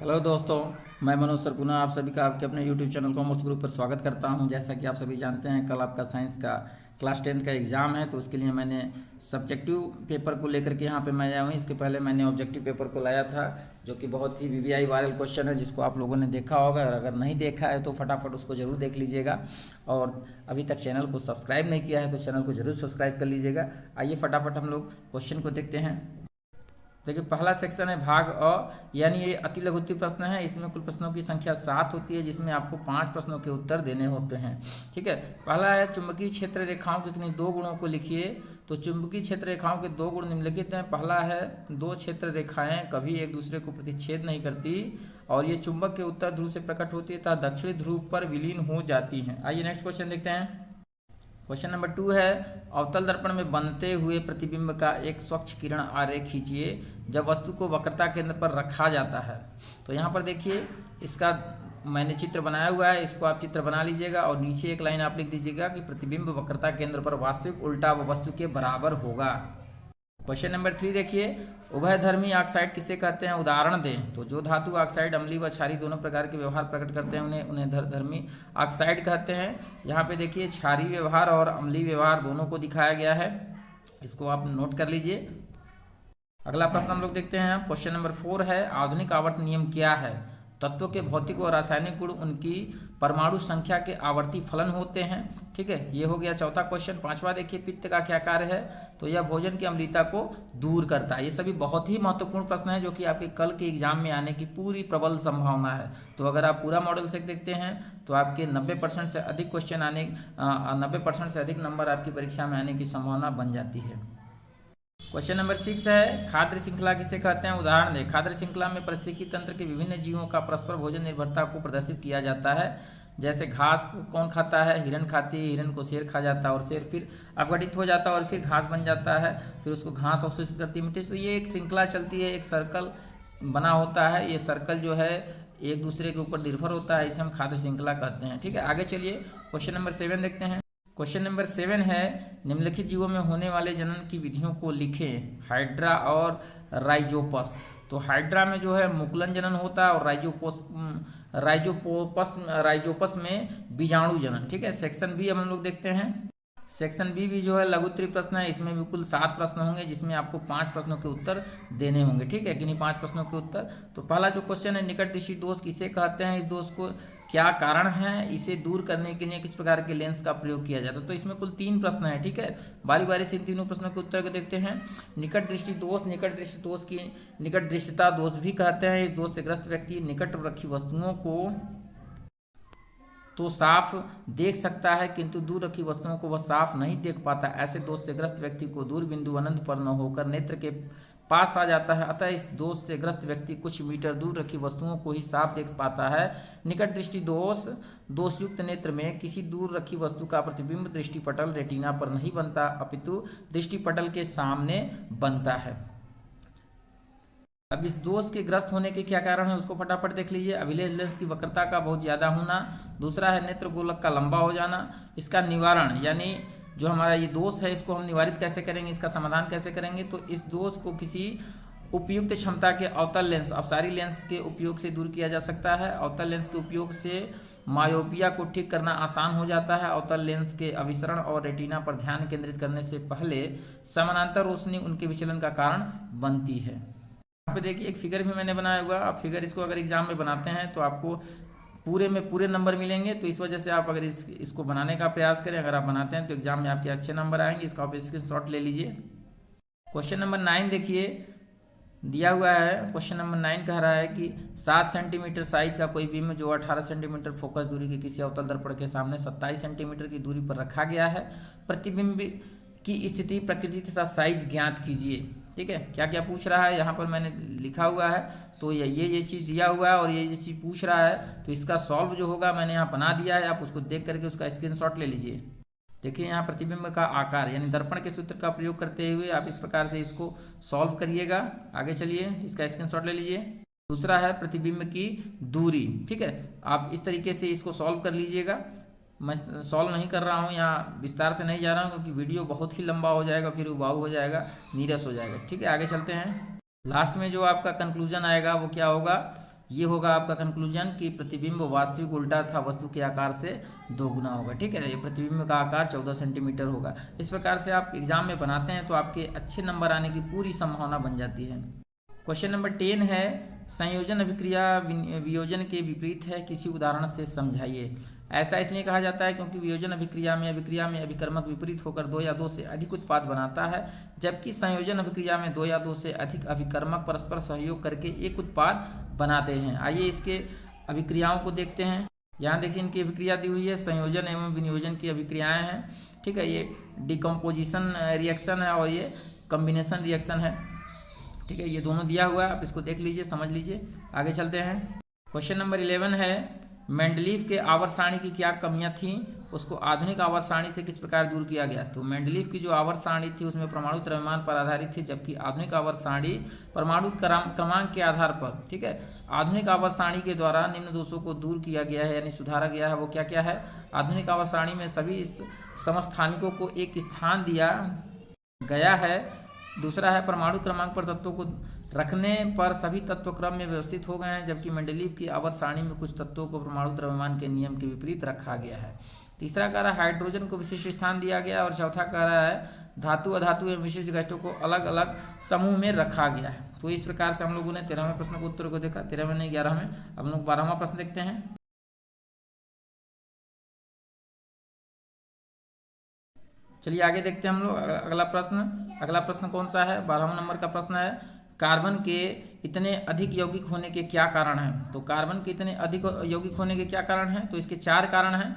Hello दोस्तों, मैं Manoj sir पुनः आप सभी का आपके अपने यूट्यूब चैनल कॉमर्स ग्रुप पर स्वागत करता हूं। जैसा कि आप सभी जानते हैं, कल आपका साइंस का क्लास 10 का एग्ज़ाम है, तो उसके लिए मैंने सब्जेक्टिव पेपर को लेकर के यहाँ पे मैं आया हूँ। इसके पहले मैंने ऑब्जेक्टिव पेपर को लाया था, जो कि बहुत ही वीवीआई वायरल क्वेश्चन है, जिसको आप लोगों ने देखा होगा, और अगर नहीं देखा है तो फटाफट उसको ज़रूर देख लीजिएगा। और अभी तक चैनल को सब्सक्राइब नहीं किया है तो चैनल को ज़रूर सब्सक्राइब कर लीजिएगा। आइए फटाफट हम लोग क्वेश्चन को देखते हैं। देखिए, पहला सेक्शन है भाग अ, यानी ये अति लघुत्तम प्रश्न है। इसमें कुल प्रश्नों की संख्या 7 होती है, जिसमें आपको 5 प्रश्नों के उत्तर देने होते हैं। ठीक है, पहला है चुंबकीय क्षेत्र रेखाओं के किन्हीं दो गुणों को लिखिए। तो चुंबकीय क्षेत्र रेखाओं के दो गुण निम्नलिखित हैं। पहला है, दो क्षेत्र रेखाएं कभी एक दूसरे को प्रतिच्छेद नहीं करती और ये चुंबक के उत्तर ध्रुव से प्रकट होती है तथा दक्षिणी ध्रुव पर विलीन हो जाती हैं। आइए नेक्स्ट क्वेश्चन देखते हैं। क्वेश्चन नंबर 2 है, अवतल दर्पण में बनते हुए प्रतिबिंब का एक स्वच्छ किरण आरेख खींचिए जब वस्तु को वक्रता केंद्र पर रखा जाता है। तो यहाँ पर देखिए, इसका मैंने चित्र बनाया हुआ है, इसको आप चित्र बना लीजिएगा और नीचे एक लाइन आप लिख दीजिएगा कि प्रतिबिंब वक्रता केंद्र पर वास्तविक उल्टा व वस्तु के बराबर होगा। क्वेश्चन नंबर 3 देखिए, उभयधर्मी ऑक्साइड किसे कहते हैं, उदाहरण दें। तो जो धातु ऑक्साइड अम्लीय व क्षारीय दोनों प्रकार के व्यवहार प्रकट करते हैं उन्हें धर्मी ऑक्साइड कहते हैं। यहाँ पे देखिए, क्षारीय व्यवहार और अम्लीय व्यवहार दोनों को दिखाया गया है, इसको आप नोट कर लीजिए। अगला प्रश्न हम लोग देखते हैं। क्वेश्चन नंबर 4 है, आधुनिक आवर्त नियम क्या है। तत्वों के भौतिक और रासायनिक गुण उनकी परमाणु संख्या के आवर्ती फलन होते हैं। ठीक है, ये हो गया चौथा क्वेश्चन। पांचवा देखिए, पित्त का क्या कार्य है। तो यह भोजन की अम्लता को दूर करता है। ये सभी बहुत ही महत्वपूर्ण प्रश्न है, जो कि आपके कल के एग्जाम में आने की पूरी प्रबल संभावना है। तो अगर आप पूरा मॉडल से देखते हैं तो आपके 90% से अधिक क्वेश्चन 90% से अधिक नंबर आपकी परीक्षा में आने की संभावना बन जाती है। क्वेश्चन नंबर 6 है, खाद्य श्रृंखला किसे कहते हैं, उदाहरण दें। खाद्य श्रृंखला में पारिस्थितिकी तंत्र के विभिन्न जीवों का परस्पर भोजन निर्भरता को प्रदर्शित किया जाता है। जैसे घास को कौन खाता है, हिरन खाती है, हिरन को शेर खा जाता है और शेर फिर अपघटित हो जाता है और फिर घास बन जाता है, फिर उसको घास अवशोषित करती है मिट्टी। तो ये एक श्रृंखला चलती है, एक सर्कल बना होता है। ये सर्कल जो है एक दूसरे के ऊपर निर्भर होता है, इसे हम खाद्य श्रृंखला कहते हैं। ठीक है, आगे चलिए क्वेश्चन नंबर 7 देखते हैं। क्वेश्चन नंबर 7 है, निम्नलिखित जीवों में होने वाले जनन की विधियों को लिखें। हाइड्रा और राइजोपस। तो हाइड्रा में जो है मुकुलन जनन होता है और राइजोपस में बीजाणु जनन। ठीक है, सेक्शन बी अब हम लोग देखते हैं। सेक्शन बी भी जो है लघुत्तरीय प्रश्न है। इसमें भी कुल 7 प्रश्न होंगे, जिसमें आपको 5 प्रश्नों के उत्तर देने होंगे। ठीक है, किन्हीं 5 प्रश्नों के उत्तर। तो पहला जो क्वेश्चन है, निकट दृष्टि दोष किसे कहते हैं, इस दोष को क्या कारण है, इसे दूर करने के लिए किस प्रकार के लेंस का प्रयोग किया जाता है। तो इसमें कुल 3 प्रश्न है। ठीक है, बारी बारी से इन तीनों प्रश्नों के उत्तर को देखते हैं। निकट दृष्टि दोष की निकट दृष्टिता दोष भी कहते हैं। इस दोष से ग्रस्त व्यक्ति निकट रखी वस्तुओं को तो साफ देख सकता है, किंतु दूर रखी वस्तुओं को वह साफ नहीं देख पाता। ऐसे दोष से ग्रस्त व्यक्ति को दूर बिंदु अनंत पर न होकर नेत्र के पास आ जाता है। अतः इस दोष से ग्रस्त व्यक्ति कुछ मीटर दूर रखी वस्तुओं को ही साफ देख पाता है। निकट दृष्टि दोषयुक्त नेत्र में किसी दूर रखी वस्तु का प्रतिबिंब दृष्टिपटल रेटिना पर नहीं बनता, अपितु दृष्टिपटल के सामने बनता है। अब इस दोष के ग्रस्त होने के क्या कारण है, उसको फटाफट देख लीजिए। अभिलेख लेंस की वक्रता का बहुत ज़्यादा होना। दूसरा है नेत्र गोलक का लंबा हो जाना। इसका निवारण, यानी जो हमारा ये दोष है, इसको हम निवारित कैसे करेंगे, इसका समाधान कैसे करेंगे। तो इस दोष को किसी उपयुक्त क्षमता के अवतल लेंस, अपसारी लेंस के उपयोग से दूर किया जा सकता है। अवतल लेंस के उपयोग से मायोपिया को ठीक करना आसान हो जाता है। अवतल लेंस के अभिसरण और रेटिना पर ध्यान केंद्रित करने से पहले समानांतर रोशनी उनके विचलन का कारण बनती है। यहाँ पे देखिए, एक फिगर भी मैंने बनाया हुआ। आप फिगर इसको अगर एग्जाम में बनाते हैं तो आपको पूरे में पूरे नंबर मिलेंगे। तो इस वजह से आप अगर इसको बनाने का प्रयास करें, अगर आप बनाते हैं तो एग्जाम में आपके अच्छे नंबर आएंगे। इसका आप स्क्रीनशॉट ले लीजिए। क्वेश्चन नंबर 9 देखिए, दिया हुआ है। क्वेश्चन नंबर 9 कह रहा है कि 7 सेंटीमीटर साइज का कोई बीम जो 18 सेंटीमीटर फोकस दूरी के किसी अवतल दर्पण के सामने 27 सेंटीमीटर की दूरी पर रखा गया है। प्रतिबिंब की स्थिति, प्रकृति तथा साइज ज्ञात कीजिए। ठीक है, क्या क्या पूछ रहा है यहाँ पर मैंने लिखा हुआ है। तो ये चीज़ दिया हुआ है और ये चीज़ पूछ रहा है। तो इसका सॉल्व जो होगा मैंने यहाँ बना दिया है, आप उसको देख करके उसका स्क्रीनशॉट ले लीजिए। देखिए, यहाँ प्रतिबिंब का आकार यानी दर्पण के सूत्र का प्रयोग करते हुए आप इस प्रकार से इसको सॉल्व करिएगा। आगे चलिए, इसका स्क्रीनशॉट ले लीजिए। दूसरा है प्रतिबिंब की दूरी। ठीक है, आप इस तरीके से इसको सॉल्व कर लीजिएगा। मैं सॉल्व नहीं कर रहा हूँ, यहाँ विस्तार से नहीं जा रहा हूँ, क्योंकि वीडियो बहुत ही लंबा हो जाएगा, फिर उबाऊ हो जाएगा, नीरस हो जाएगा। ठीक है, आगे चलते हैं। लास्ट में जो आपका कंक्लूजन आएगा वो क्या होगा, ये होगा आपका कंक्लूजन कि प्रतिबिंब वास्तविक उल्टा तथा वस्तु के आकार से दोगुना होगा। ठीक है, ये प्रतिबिंब का आकार 14 सेंटीमीटर होगा। इस प्रकार से आप एग्जाम में बनाते हैं तो आपके अच्छे नंबर आने की पूरी संभावना बन जाती है। क्वेश्चन नंबर 10 है, संयोजन अभिक्रिया वियोजन के विपरीत है, किसी उदाहरण से समझाइए। ऐसा इसलिए कहा जाता है क्योंकि वियोजन अभिक्रिया में अभिकर्मक विपरीत होकर 2 या 2 से अधिक उत्पाद बनाता है, जबकि संयोजन अभिक्रिया में 2 या 2 से अधिक अभिकर्मक परस्पर सहयोग करके एक उत्पाद बनाते हैं। आइए इसके अभिक्रियाओं को देखते हैं। यहाँ देखिए इनकी अभिक्रिया दी हुई है, संयोजन एवं विनियोजन की अभिक्रियाएं हैं। ठीक है, ये डिकम्पोजिशन रिएक्शन है और ये कम्बिनेशन रिएक्शन है। ठीक है, ये दोनों दिया हुआ है, आप इसको देख लीजिए, समझ लीजिए। आगे चलते हैं। क्वेश्चन नंबर 11 है, मेंडलीव के आवर्त सारणी की क्या कमियां थीं, उसको आधुनिक आवर्त सारणी से किस प्रकार दूर किया गया। तो मेंडलीव की जो आवर्त सारणी थी उसमें परमाणु द्रव्यमान पर आधारित थी, जबकि आधुनिक आवर्त सारणी परमाणु क्रमांक के आधार पर। ठीक है, आधुनिक आवर्त सारणी के द्वारा निम्न दोषों को दूर किया गया है, यानी सुधारा गया है। वो क्या क्या है? आधुनिक आवर्त सारणी में सभी समस्थानिकों को एक स्थान दिया गया है। दूसरा है, परमाणु क्रमांक पर तत्वों को रखने पर सभी तत्व क्रम में व्यवस्थित हो गए हैं, जबकि मेंडलीव की आवर्त सारणी में कुछ तत्वों को परमाणु द्रव्यमान के नियम के विपरीत रखा गया है। तीसरा कह रहा है, हाइड्रोजन को विशिष्ट स्थान दिया गया। और चौथा कह रहा है, धातु अधातु एवं विशिष्ट गैसों को अलग अलग समूह में रखा गया है। तो इस प्रकार से हम लोगों ने 13वें प्रश्न के उत्तर को देखा। 13वें नहीं, 11वें। अब हम लोग 12वां प्रश्न देखते हैं। चलिए आगे देखते हैं हम लोग अगला प्रश्न कौन सा है? 12वां नंबर का प्रश्न है, कार्बन के इतने अधिक यौगिक होने के क्या कारण हैं। तो कार्बन के इतने अधिक यौगिक होने के क्या कारण हैं? तो इसके 4 कारण हैं।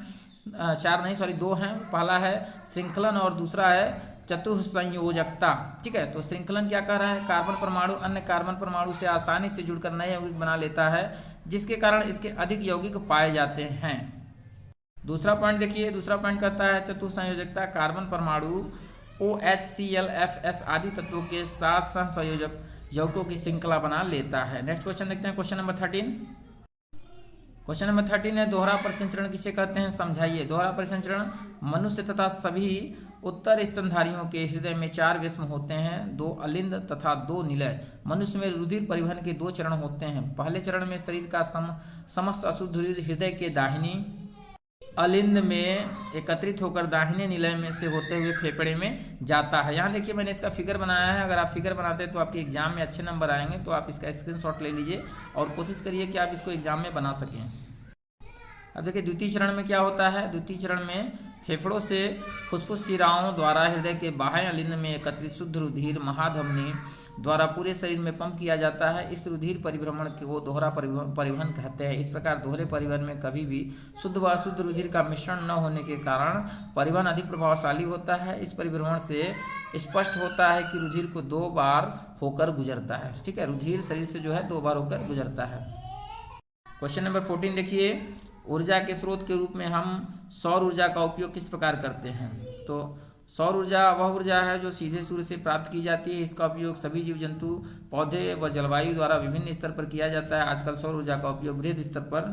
2 हैं। पहला है श्रृंखलन और दूसरा है चतुःसंयोजकता। ठीक है, तो श्रृंखलन क्या कह रहा है? कार्बन परमाणु अन्य कार्बन परमाणु से आसानी से जुड़कर नए यौगिक बना लेता है, जिसके कारण इसके अधिक यौगिक पाए जाते हैं। दूसरा पॉइंट देखिए, दूसरा पॉइंट कहता है चतुःसंयोजकता, कार्बन परमाणु OHCl, FS आदि तत्वों के साथ सहसंयोजक यौगिकों की श्रृंखला बना लेता है। नेक्स्ट क्वेश्चन देखते हैं, क्वेश्चन नंबर 13। क्वेश्चन नंबर 13 है, दोहरा परिसंचरण किसे कहते हैं, समझाइए। दोहरा परिसंचरण मनुष्य तथा सभी उत्तर स्तनधारियों के हृदय में 4 वेश्म होते हैं, 2 अलिंद तथा 2 निलय। मनुष्य में रुधिर परिवहन के 2 चरण होते हैं। पहले चरण में शरीर का समस्त अशुद्ध रुधिर हृदय के दाहिनी अलिंद में एकत्रित होकर दाहिने निलय में से होते हुए फेफड़े में जाता है। यहाँ देखिए मैंने इसका फिगर बनाया है। अगर आप फिगर बनाते हैं तो आपके एग्जाम में अच्छे नंबर आएंगे, तो आप इसका स्क्रीनशॉट ले लीजिए और कोशिश करिए कि आप इसको एग्जाम में बना सकें। अब देखिए द्वितीय चरण में क्या होता है। द्वितीय चरण में फेफड़ों से फुसफुस शिराओं द्वारा हृदय के बाह्य अलिंद में एकत्रित शुद्ध रुधिर महाधमनी द्वारा पूरे शरीर में पंप किया जाता है। इस रुधिर परिभ्रमण को दोहरा परिवहन कहते हैं। इस प्रकार दोहरे परिवहन में कभी भी शुद्ध व अशुद्ध रुधिर का मिश्रण न होने के कारण परिवहन अधिक प्रभावशाली होता है। इस परिभ्रमण से स्पष्ट होता है कि रुधिर को 2 बार होकर गुजरता है। ठीक है, रुधिर शरीर से जो है 2 बार होकर गुजरता है। क्वेश्चन नंबर 14 देखिए, ऊर्जा के स्रोत के रूप में हम सौर ऊर्जा का उपयोग किस प्रकार करते हैं। तो सौर ऊर्जा वह ऊर्जा है जो सीधे सूर्य से प्राप्त की जाती है। इसका उपयोग सभी जीव जंतु, पौधे व जलवायु द्वारा विभिन्न स्तर पर किया जाता है। आजकल सौर ऊर्जा का उपयोग बृहद स्तर पर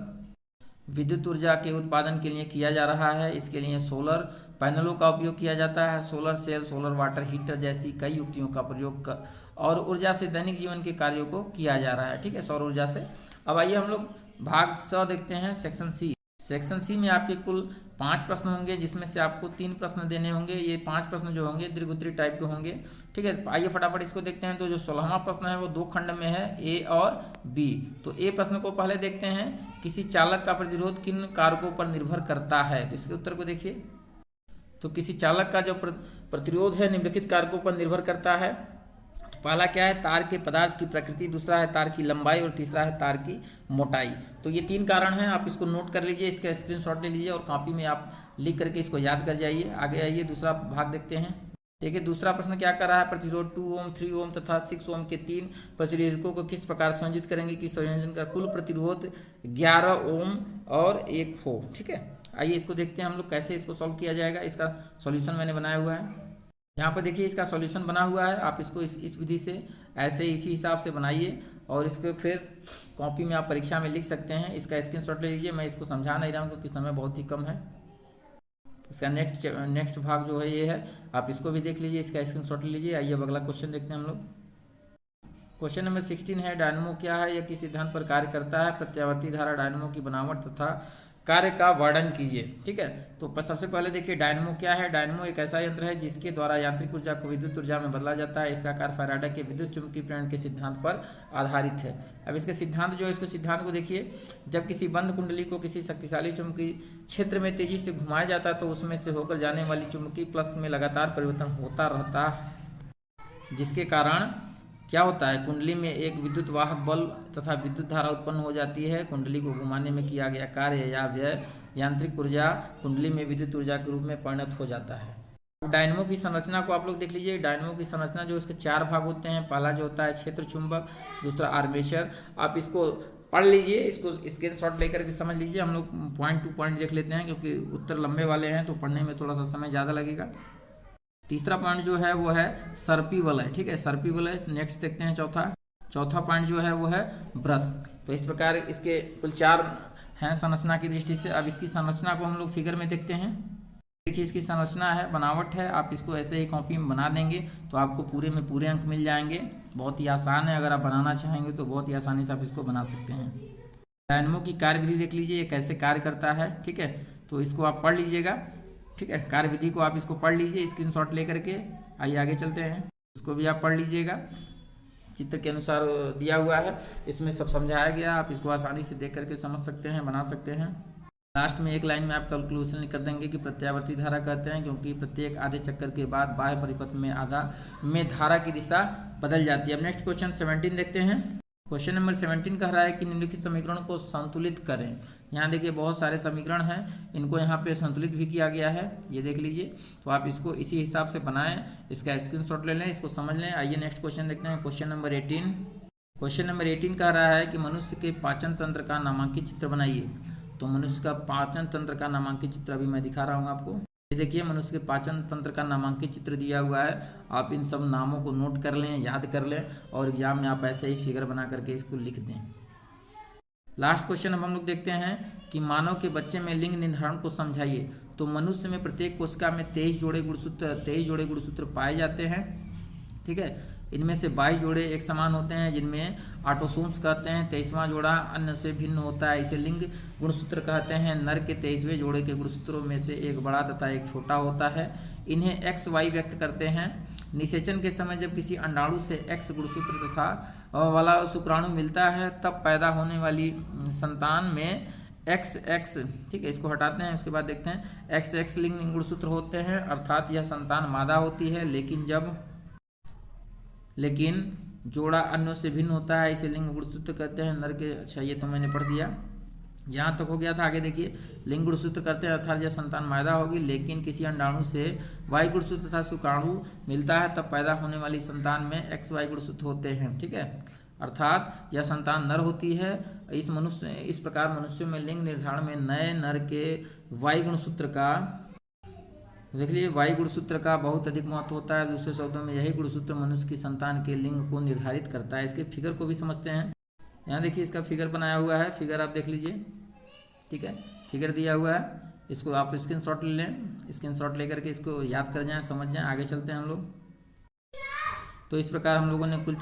विद्युत ऊर्जा के उत्पादन के लिए किया जा रहा है। इसके लिए सोलर पैनलों का उपयोग किया जाता है। Solar cell, solar water heater जैसी कई युक्तियों का प्रयोग और ऊर्जा से दैनिक जीवन के कार्यों को किया जा रहा है। ठीक है, सौर ऊर्जा से। अब आइए हम लोग भाग 100 देखते हैं, सेक्शन सी। सेक्शन सी में आपके कुल 5 प्रश्न होंगे, जिसमें से आपको 3 प्रश्न देने होंगे। ये 5 प्रश्न जो होंगे दीर्घोत्तरीय टाइप के होंगे। ठीक है, आइए फटाफट इसको देखते हैं। तो जो 16वां प्रश्न है वो 2 खंड में है, ए और बी। तो ए प्रश्न को पहले देखते हैं, किसी चालक का प्रतिरोध किन कारकों पर निर्भर करता है। तो इसके उत्तर को देखिए। तो किसी चालक का जो प्रतिरोध है निम्नलिखित कारकों पर निर्भर करता है। पहला क्या है, तार के पदार्थ की प्रकृति, दूसरा है तार की लंबाई और तीसरा है तार की मोटाई। तो ये 3 कारण हैं, आप इसको नोट कर लीजिए, इसका स्क्रीनशॉट ले लीजिए और कॉपी में आप लिख करके इसको याद कर जाइए। आगे आइए दूसरा भाग देखते हैं। देखिए दूसरा प्रश्न क्या कर रहा है, प्रतिरोध 2 ओम, 3 ओम तथा 6 ओम के 3 प्रतिरोधकों को किस प्रकार संयोजित करेंगे कि संयोजन का कुल प्रतिरोध 11 ओम और 1 हो। ठीक है, आइए इसको देखते हैं हम लोग कैसे इसको सॉल्व किया जाएगा। इसका सॉल्यूशन मैंने बनाया हुआ है। यहाँ पर देखिए इसका सॉल्यूशन बना हुआ है। आप इसको इस विधि से ऐसे इसी हिसाब से बनाइए और इसको फिर कॉपी में आप परीक्षा में लिख सकते हैं। इसका स्क्रीनशॉट ले लीजिए। मैं इसको समझा नहीं रहा हूँ क्योंकि समय बहुत ही कम है। इसका नेक्स्ट भाग जो है ये है, आप इसको भी देख लीजिए, इसका स्क्रीनशॉट ले लीजिए। आइए अब अगला क्वेश्चन देखते हैं हम लोग। क्वेश्चन नंबर 16 है, डायनमो क्या है, यह किस सिद्धांत पर कार्य करता है, प्रत्यावर्ती धारा डायनमो की बनावट तथा कार्य का वर्णन कीजिए। ठीक है, तो सबसे पहले देखिए डायनमो क्या है। डायनमो एक ऐसा यंत्र है जिसके द्वारा यांत्रिक ऊर्जा को विद्युत ऊर्जा में बदला जाता है। इसका कार्य फैराडे के विद्युत चुंबकीय प्रेरण के सिद्धांत पर आधारित है। अब इसके सिद्धांत जो है, इसको सिद्धांत को देखिए, जब किसी बंद कुंडली को किसी शक्तिशाली चुंबकीय क्षेत्र में तेजी से घुमाया जाता है तो उसमें से होकर जाने वाली चुंबकीय प्लस में लगातार परिवर्तन होता रहता है, जिसके कारण क्या होता है, कुंडली में एक विद्युत वाहक बल तथा विद्युत धारा उत्पन्न हो जाती है। कुंडली को घुमाने में किया गया कार्य या व्यय यांत्रिक ऊर्जा कुंडली में विद्युत ऊर्जा के रूप में परिणत हो जाता है। डायनमो की संरचना को आप लोग देख लीजिए। डायनमो की संरचना जो इसके 4 भाग होते हैं। पहला जो होता है क्षेत्र चुंबक, दूसरा आर्मेचर। आप इसको पढ़ लीजिए, इसको स्क्रीनशॉट लेकर के समझ लीजिए। हम लोग पॉइंट टू पॉइंट देख लेते हैं क्योंकि उत्तर लंबे वाले हैं तो पढ़ने में थोड़ा सा समय ज़्यादा लगेगा। तीसरा पॉइंट जो है वो है सर्पी वलय। ठीक है, सर्पी वलय। नेक्स्ट देखते हैं चौथा पॉइंट जो है वो है ब्रश। तो इस प्रकार इसके कुल 4 हैं संरचना की दृष्टि से। अब इसकी संरचना को हम लोग फिगर में देखते हैं। देखिए इसकी संरचना है, बनावट है। आप इसको ऐसे ही कॉपी में बना देंगे तो आपको पूरे में पूरे अंक मिल जाएंगे। बहुत ही आसान है, अगर आप बनाना चाहेंगे तो बहुत ही आसानी से आप इसको बना सकते हैं। डायनमो की कार्यविधि देख लीजिए, ये कैसे कार्य करता है। ठीक है, तो इसको आप पढ़ लीजिएगा। ठीक है, कार्यविधि को आप इसको पढ़ लीजिए स्क्रीनशॉट लेकर के। आइए आगे चलते हैं, इसको भी आप पढ़ लीजिएगा। चित्र के अनुसार दिया हुआ है, इसमें सब समझाया गया। आप इसको आसानी से देख करके समझ सकते हैं, बना सकते हैं। लास्ट में एक लाइन में आप कैलकुलेशन कर देंगे कि प्रत्यावर्ती धारा कहते हैं क्योंकि प्रत्येक आधे चक्कर के बाद बाह्य परिपथ में धारा की दिशा बदल जाती है। अब नेक्स्ट क्वेश्चन 17 देखते हैं। क्वेश्चन नंबर 17 कह रहा है कि निम्नलिखित समीकरण को संतुलित करें। यहाँ देखिए बहुत सारे समीकरण हैं, इनको यहाँ पे संतुलित भी किया गया है, ये देख लीजिए। तो आप इसको इसी हिसाब से बनाएं, इसका स्क्रीनशॉट ले लें, इसको समझ लें। आइए नेक्स्ट क्वेश्चन देखते हैं। Question number 18। क्वेश्चन नंबर 18 कह रहा है कि मनुष्य के पाचन तंत्र का नामांकित चित्र बनाइए। तो मनुष्य का पाचन तंत्र का नामांकित चित्र अभी मैं दिखा रहा हूँ आपको। ये देखिए मनुष्य के पाचन तंत्र का नामांकित चित्र दिया हुआ है। आप इन सब नामों को नोट कर लें, याद कर लें और एग्जाम में आप ऐसे ही फिगर बना करके इसको लिख दें। लास्ट क्वेश्चन अब हम लोग देखते हैं कि मानव के बच्चे में लिंग निर्धारण को समझाइए। तो मनुष्य में प्रत्येक कोशिका में 23 जोड़े गुणसूत्र पाए जाते हैं। ठीक है, इनमें से 22 जोड़े एक समान होते हैं जिनमें ऑटोसोम्स कहते हैं। 23वां जोड़ा अन्य से भिन्न होता है, इसे लिंग गुणसूत्र कहते हैं। नर के 23वें जोड़े के गुणसूत्रों में से एक बड़ा तथा एक छोटा होता है। इन्हें एक्स वाई व्यक्त करते हैं। निषेचन के समय जब किसी अंडाणु से एक्स गुणसूत्र तथा वाला शुक्राणु मिलता है तब पैदा होने वाली संतान में XX, ठीक है, इसको हटाते हैं। उसके बाद देखते हैं XX लिंग गुणसूत्र होते हैं, अर्थात यह संतान मादा होती है। लेकिन जोड़ा अन्यों से भिन्न होता है, इसे लिंग गुणसूत्र कहते हैं। नर के, अच्छा ये तो मैंने पढ़ दिया, यहाँ तक हो गया था। आगे देखिए, लिंग गुणसूत्र करते हैं अर्थात यह संतान मादा होगी, लेकिन किसी अंडाणु से वाई गुणसूत्र तथा शुक्राणु मिलता है तब पैदा होने वाली संतान में XY गुणसूत्र होते हैं। ठीक है, अर्थात यह संतान नर होती है। इस प्रकार मनुष्यों में लिंग निर्धारण में नए नर के वाई गुणसूत्र का, देख लीजिए, वाई गुणसूत्र का बहुत अधिक महत्व होता है। दूसरे शब्दों में यही गुणसूत्र मनुष्य की संतान के लिंग को निर्धारित करता है। इसके फिगर को भी समझते हैं। यहाँ देखिए इसका फिगर बनाया हुआ है, फिगर आप देख लीजिए। ठीक है, फिगर दिया हुआ है, इसको आप स्क्रीनशॉट ले लें। स्क्रीनशॉट लेकर के इसको याद कर जाएं, समझ जाएं। आगे चलते हैं हम लोग। तो इस प्रकार हम लोगों ने कुल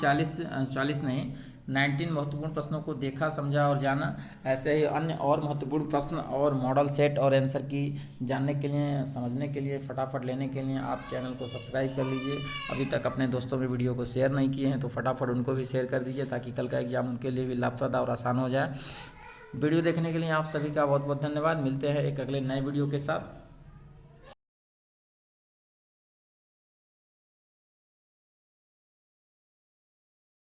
19 महत्वपूर्ण प्रश्नों को देखा, समझा और जाना। ऐसे ही अन्य और महत्वपूर्ण प्रश्न और मॉडल सेट और आंसर की जानने के लिए, समझने के लिए, फटाफट लेने के लिए आप चैनल को सब्सक्राइब कर लीजिए। अभी तक अपने दोस्तों में वीडियो को शेयर नहीं किए हैं तो फटाफट उनको भी शेयर कर दीजिए ताकि कल का एग्जाम उनके लिए भी लाभप्रद और आसान हो जाए। वीडियो देखने के लिए आप सभी का बहुत बहुत धन्यवाद। मिलते हैं एक अगले नए वीडियो के साथ।